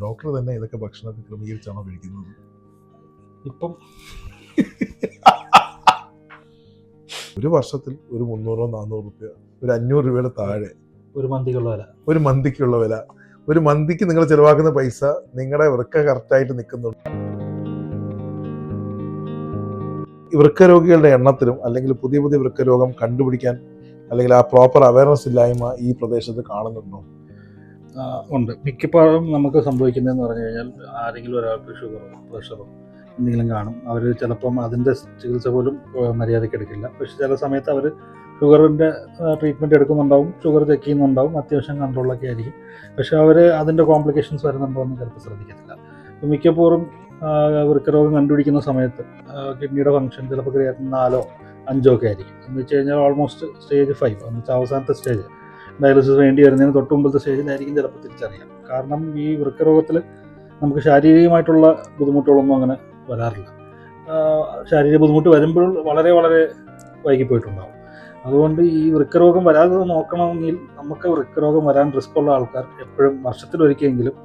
Doctor തന്നെ ഇതൊക്കെ ഭക്ഷണമൊക്കെ ക്രമീകരിച്ചാണോ കഴിക്കുന്നത്? ഇപ്പം ഒരു വർഷത്തിൽ ഒരു 300-400 രൂപ, ഒരു 500 രൂപയുടെ താഴെ ഒരു മന്തിക്കുള്ള വില, ഒരു മന്തിക്കുള്ള വില. ഒരു മന്തിക്ക് നിങ്ങൾ ചിലവാക്കുന്ന പൈസ നിങ്ങളുടെ വൃക്ക കറക്റ്റായിട്ട് നിൽക്കുന്നുണ്ട്. ഈ വൃക്കരോഗികളുടെ എണ്ണത്തിലും അല്ലെങ്കിൽ പുതിയ പുതിയ വൃക്കരോഗം കണ്ടുപിടിക്കാൻ അല്ലെങ്കിൽ ആ പ്രോപ്പർ അവയർനെസ് ഇല്ലായ്മ ഈ പ്രദേശത്ത് കാണുന്നുണ്ടോ? ഉണ്ട്. മിക്കപ്പോഴും നമുക്ക് സംഭവിക്കുന്നതെന്ന് പറഞ്ഞു കഴിഞ്ഞാൽ ആരെങ്കിലും ഒരാൾക്ക് ഷുഗറോ പ്രഷറോ എന്തെങ്കിലും കാണും. അവർ ചിലപ്പം അതിൻ്റെ ചികിത്സ പോലും മര്യാദയ്ക്ക് എടുക്കില്ല. പക്ഷെ ചില സമയത്ത് അവർ ഷുഗറിൻ്റെ ട്രീറ്റ്മെൻറ്റ് എടുക്കുന്നുണ്ടാവും, ഷുഗർ ചെക്ക് ചെയ്യുന്നുണ്ടാവും, അത്യാവശ്യം കൺട്രോളൊക്കെ ആയിരിക്കും. പക്ഷെ അവർ അതിൻ്റെ കോംപ്ലിക്കേഷൻസ് വരുന്നുണ്ടോ എന്ന് ചിലപ്പോൾ ശ്രദ്ധിക്കത്തില്ല. അപ്പോൾ മിക്കപ്പോഴും വൃക്കരോഗം കണ്ടുപിടിക്കുന്ന സമയത്ത് കിഡ്നിയുടെ ഫംഗ്ഷൻ ചിലപ്പോൾ ക്രിയാറ്റിൻ 4 or 5 ഒക്കെ ആയിരിക്കും. എന്ന് വെച്ച് കഴിഞ്ഞാൽ ഓൾമോസ്റ്റ് സ്റ്റേജ് 5 എന്ന് വെച്ചാൽ അവസാനത്തെ സ്റ്റേജ്, ഡയാലിസിസ് വേണ്ടി വരുന്നതിന് തൊട്ട് മുമ്പത്തെ സ്റ്റേജിലായിരിക്കും ചിലപ്പോൾ തിരിച്ചറിയാം. കാരണം ഈ വൃക്കരോഗത്തിൽ നമുക്ക് ശാരീരികമായിട്ടുള്ള ബുദ്ധിമുട്ടുകളൊന്നും അങ്ങനെ വരാറില്ല. ശാരീരിക ബുദ്ധിമുട്ട് വരുമ്പോൾ വളരെ വളരെ വൈകിപ്പോയിട്ടുണ്ടാകും. അതുകൊണ്ട് ഈ വൃക്കരോഗം വരാതെ നോക്കണമെങ്കിൽ നമുക്ക് വൃക്കരോഗം വരാൻ റിസ്ക് ഉള്ള ആൾക്കാർ എപ്പോഴും വർഷത്തിലൊരിക്കലെങ്കിലും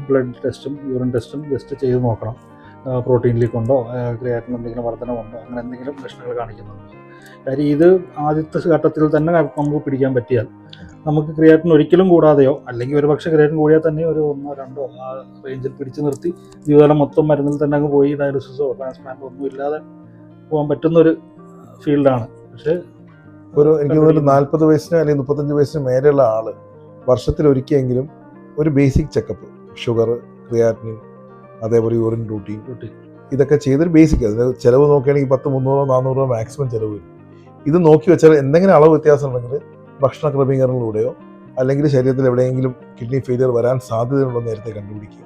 ബ്ലഡ് ടെസ്റ്റും യൂറിൻ ടെസ്റ്റും ജസ്റ്റ് ചെയ്ത് നോക്കണം. പ്രോട്ടീൻ ലീക്ക് ഉണ്ടോ, ക്രിയാറ്റിൻ എന്തെങ്കിലും വർധനമുണ്ടോ, അങ്ങനെ എന്തെങ്കിലും ലക്ഷണങ്ങൾ കാണിക്കുന്നുണ്ടോ. കാര്യം ഇത് ആദ്യത്തെ ഘട്ടത്തിൽ തന്നെ നമുക്ക് പിടിക്കാൻ പറ്റിയാൽ നമുക്ക് ക്രിയാറ്റിൻ ഒരിക്കലും കൂടാതെയോ അല്ലെങ്കിൽ ഒരു പക്ഷേ ക്രിയാറ്റിൻ കൂടിയാൽ തന്നെ ഒരു 1-2 ആ റേഞ്ചിൽ പിടിച്ചു നിർത്തി ജീവിതകാലം മൊത്തം മരുന്നിൽ തന്നെ അങ്ങ് പോയി ഡയാലിസിസോ ട്രാൻസ്പ്ലാന്റോ ഒന്നും ഇല്ലാതെ പോകാൻ പറ്റുന്നൊരു ഫീൽഡാണ്. പക്ഷേ എനിക്ക് തോന്നുന്നു 40 വയസ്സിന് അല്ലെങ്കിൽ 35 വയസ്സിന് മേലെയുള്ള ആള് വർഷത്തിലൊരിക്കലെങ്കിലും ഒരു ബേസിക് ചെക്കപ്പ്, ഷുഗർ, ക്രിയാറ്റിൻ, അതേപോലെ യൂറിൻ റൂട്ടീൻ, ഇതൊക്കെ ചെയ്തൊരു ബേസിക്, അതിന് ചിലവ് നോക്കുകയാണെങ്കിൽ 300-400 രൂപ മാക്സിമം ചിലവ് വരും. ഇത് നോക്കി വെച്ചാൽ എന്തെങ്കിലും അളവ് വ്യത്യാസം ഉണ്ടെങ്കിൽ ഭക്ഷണ ക്രമീകരണങ്ങളിലൂടെയോ അല്ലെങ്കിൽ ശരീരത്തിൽ എവിടെയെങ്കിലും കിഡ്നി ഫെയിലിയർ വരാൻ സാധ്യതയുണ്ടോ നേരത്തെ കണ്ടുപിടിക്കുക.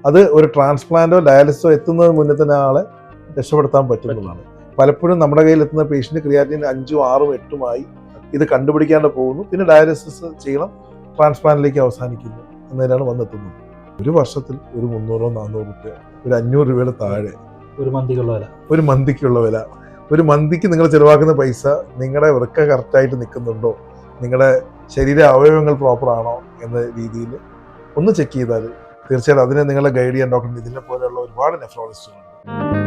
അത് ഒരു ട്രാൻസ്പ്ലാന്റോ ഡയാലിസിസോ എത്തുന്നതിന് മുന്നേ തന്നെ ആളെ രക്ഷപ്പെടുത്താൻ പറ്റുന്നതാണ്. പലപ്പോഴും നമ്മുടെ കയ്യിൽ എത്തുന്ന പേഷ്യന്റ് ക്രിയാറ്റിൻ 5, 6, 8 ഇത് കണ്ടുപിടിക്കാണ്ട് പോകുന്നു, പിന്നെ ഡയാലിസിസ് ചെയ്യണം, ട്രാൻസ്പ്ലാന്റിലേക്ക് അവസാനിക്കുന്നു എന്നതിനാണ് വന്നെത്തുന്നത്. ഒരു വർഷത്തിൽ ഒരു 300-400 രൂപ, ഒരു 500 രൂപയുടെ താഴെ ഒരു മന്തിക്കുള്ള വില, ഒരു മന്തിക്കുള്ള വില. ഒരു മന്തിക്ക് നിങ്ങൾ ചിലവാക്കുന്ന പൈസ നിങ്ങളുടെ വൃക്ക കറക്റ്റായിട്ട് നിൽക്കുന്നുണ്ടോ, നിങ്ങളുടെ ശരീര അവയവങ്ങൾ പ്രോപ്പർ ആണോ എന്ന രീതിയിൽ ഒന്ന് ചെക്ക് ചെയ്താൽ തീർച്ചയായിട്ടും അതിനെ നിങ്ങളെ ഗൈഡ് ചെയ്യാൻ ഡോക്ടർ ഇതിനെ പോലെയുള്ള ഒരുപാട് നെഫ്രോളജിസ്റ്റുകളുണ്ട്.